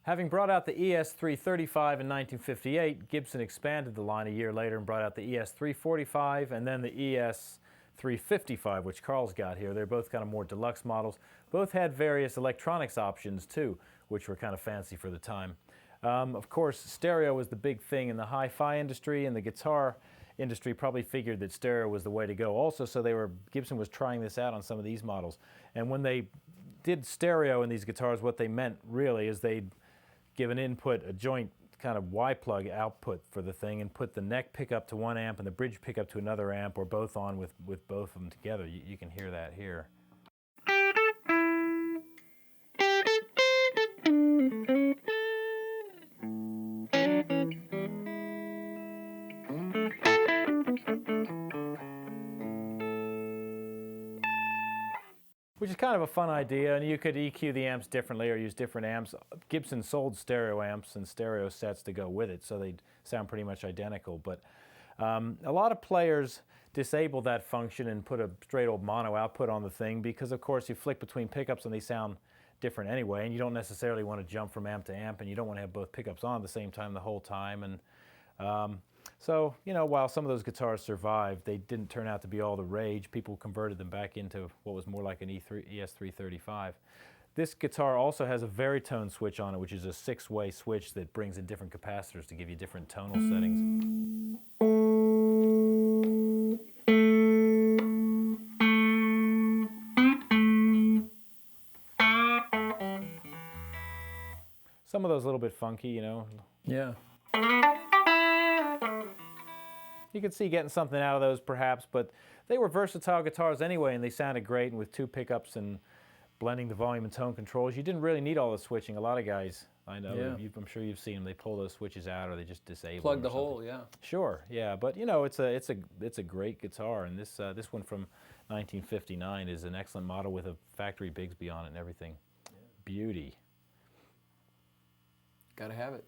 Having brought out the ES335 in 1958, Gibson expanded the line a year later and brought out the ES345 and then the ES355, which Carl's got here. They're both kind of more deluxe models. Both had various electronics options too, which were kind of fancy for the time. Of course, stereo was the big thing in the hi-fi industry, and the guitar industry probably figured that stereo was the way to go also, so Gibson was trying this out on some of these models. And when they did stereo in these guitars, what they meant really is they'd give an input, a joint kind of Y-plug output for the thing, and put the neck pickup to one amp and the bridge pickup to another amp, or both on with both of them together. You can hear that here. Which is kind of a fun idea, and you could EQ the amps differently or use different amps. Gibson sold stereo amps and stereo sets to go with it, so they sound pretty much identical. But a lot of players disable that function and put a straight old mono output on the thing because, of course, you flick between pickups and they sound different anyway, and you don't necessarily want to jump from amp to amp, and you don't want to have both pickups on at the same time the whole time. And so, you know, while some of those guitars survived, they didn't turn out to be all the rage. People converted them back into what was more like an ES335. This guitar also has a Veritone switch on it, which is a 6-way switch that brings in different capacitors to give you different tonal settings. Some of those a little bit funky, you know. Yeah. You could see getting something out of those perhaps, but they were versatile guitars anyway, and they sounded great, and with 2 pickups and blending the volume and tone controls, you didn't really need all the switching. A lot of guys, I know, yeah. I'm sure you've seen them, they pull those switches out or they just disable Plug them the or something. hole, yeah. Sure, yeah, but you know, it's a great guitar, and this one from 1959 is an excellent model with a factory Bigsby on it and everything. Yeah. Beauty. Gotta have it.